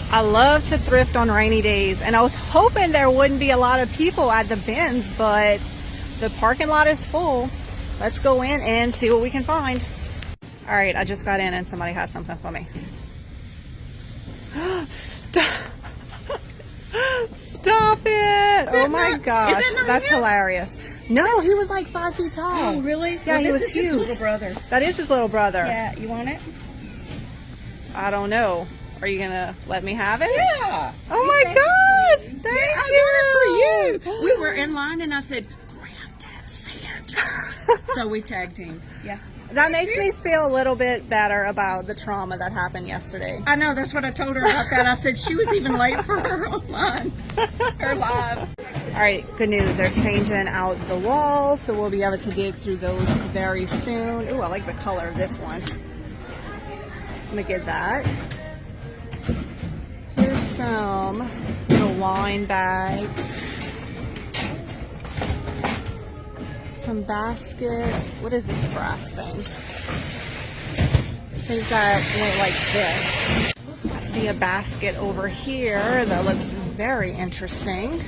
I love to thrift on rainy days, and I was hoping there wouldn't be a lot of people at the bins, but the parking lot is full. Let's go in and see what we can find. All right, I just got in and somebody has something for me. Stop. Stop it. Oh my gosh. That's hilarious. No, he was like 5 feet tall. Oh, really? Yeah, well, he was is huge. His little brother. That is his little brother. Yeah, you want it? I don't know. Are you gonna let me have it? Yeah. Oh my gosh! Thank you. For you. We were in line and I said, "Grab that Santa." So we tag teamed. Yeah. That makes me feel a little bit better about the trauma that happened yesterday. I know. That's what I told her about that. I said she was even late for her online, her live. All right, good news. They're changing out the walls, so we'll be able to dig through those very soon. Ooh, I like the color of this one. I'm gonna get that. Here's some little wine bags. Some baskets. What is this brass thing? I think that went like this. I see a basket over here that looks very interesting.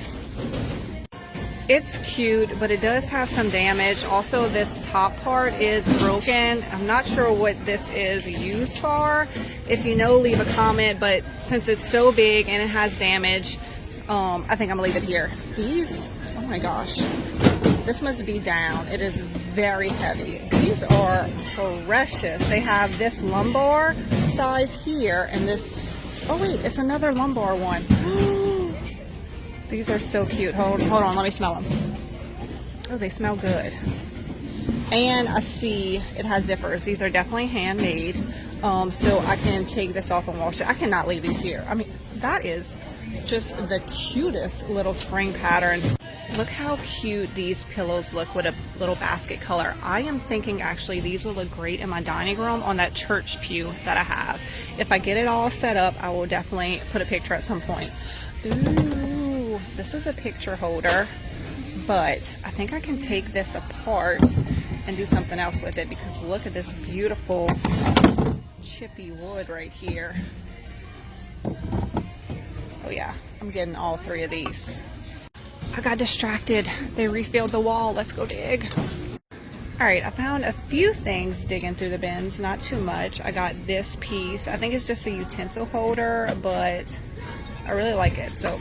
It's cute, but it does have some damage. Also, this top part is broken. I'm not sure what this is used for. If you know, leave a comment, but since it's so big and it has damage, I think I'm gonna leave it here. These, oh my gosh, this must be down. It is very heavy. These are precious. They have this lumbar size here and this, oh wait, it's another lumbar one. These are so cute. Hold on, let me smell them. Oh, they smell good. And I see it has zippers. These are definitely handmade. So I can take this off and wash it. I cannot leave these here. I mean, that is just the cutest little spring pattern. Look how cute these pillows look with a little basket color. I am thinking actually these will look great in my dining room on that church pew that I have. If I get it all set up, I will definitely put a picture at some point. Ooh, this is a picture holder, but I think I can take this apart and do something else with it, because look at this beautiful chippy wood right here. Oh yeah, I'm getting all 3 of these. I got distracted. They refilled the wall. Let's go dig. All right, I found a few things digging through the bins, not too much. I got this piece. I think it's just a utensil holder, but I really like it, so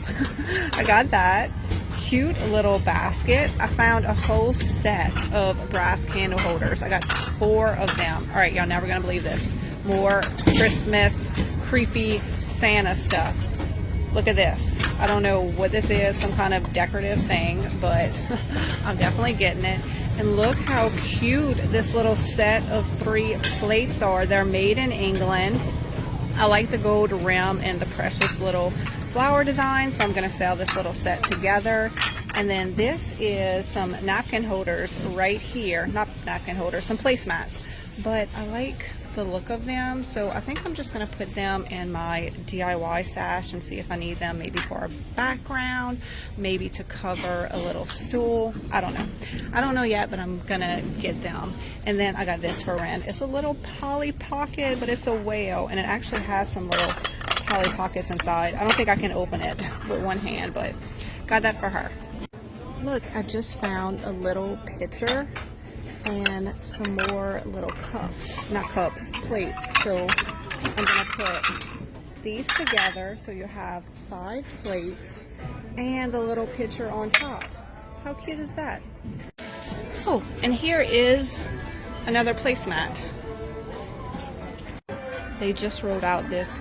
I got that. Cute little basket. I found a whole set of brass candle holders. I got 4 of them. All right, y'all never gonna believe this. More Christmas creepy Santa stuff. Look at this. I don't know what this is, some kind of decorative thing, but I'm definitely getting it. And look how cute this little set of 3 plates are. They're made in England. I like the gold rim and the precious little flower design, so I'm going to sell this little set together. And then this is some napkin holders right here. Not napkin holders, some placemats. But I like the look of them, so I think I'm just going to put them in my DIY stash and see if I need them, maybe for a background, maybe to cover a little stool. I don't know yet, but I'm gonna get them. And then I got this for Ren. It's a little Polly Pocket, but it's a whale, and it actually has some little Polly Pockets inside. I don't think I can open it with one hand, but got that for her. Look, I just found a little pitcher and some more little cups, not cups, plates. So I'm gonna put these together so you have 5 plates and a little pitcher on top. How cute is that? Oh, and here is another placemat. They just rolled out this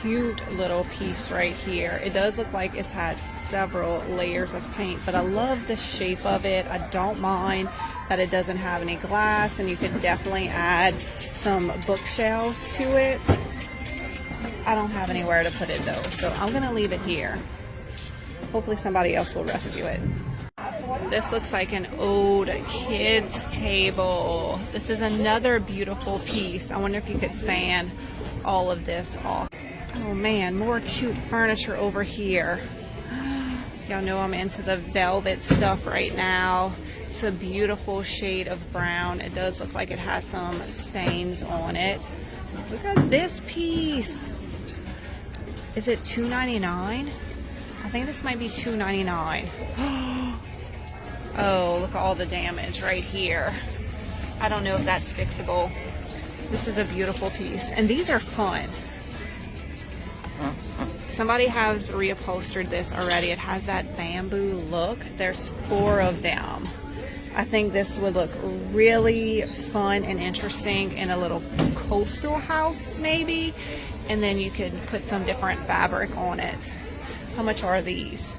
cute little piece right here. It does look like it's had several layers of paint, but I love the shape of it. I don't mind that it doesn't have any glass, and you could definitely add some bookshelves to it. I don't have anywhere to put it though, so I'm gonna leave it here. Hopefully somebody else will rescue it. This looks like an old kids table. This is another beautiful piece. I wonder if you could sand all of this off. Oh man, more cute furniture over here. Y'all know I'm into the velvet stuff right now. It's a beautiful shade of brown. It does look like it has some stains on it. Look at this piece. Is it $2.99? I think this might be $2.99. Oh, look at all the damage right here. I don't know if that's fixable. This is a beautiful piece, and these are fun. Somebody has reupholstered this already. It has that bamboo look. There's 4 of them. I think this would look really fun and interesting in a little coastal house maybe, and then you could put some different fabric on it. How much are these?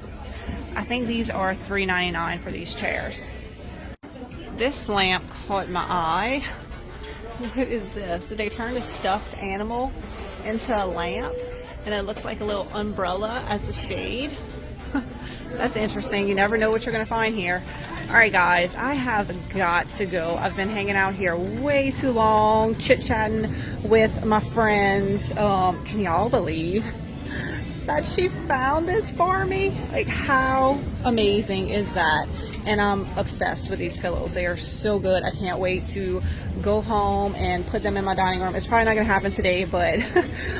I think these are $3.99 for these chairs. This lamp caught my eye. What is this? Did they turn a stuffed animal into a lamp? And it looks like a little umbrella as a shade. That's interesting. You never know what you're going to find here. All right, guys, I have got to go. I've been hanging out here way too long, chit-chatting with my friends. Can y'all believe that she found this for me? Like, how amazing is that? And I'm obsessed with these pillows. They are so good. I can't wait to go home and put them in my dining room. It's probably not gonna happen today, but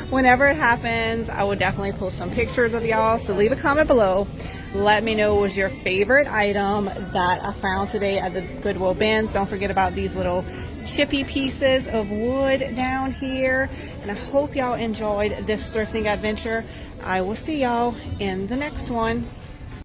whenever it happens, I will definitely post some pictures of y'all. So leave a comment below. Let me know what was your favorite item that I found today at the Goodwill Bins. Don't forget about these little chippy pieces of wood down here. And I hope y'all enjoyed this thrifting adventure. I will see y'all in the next one.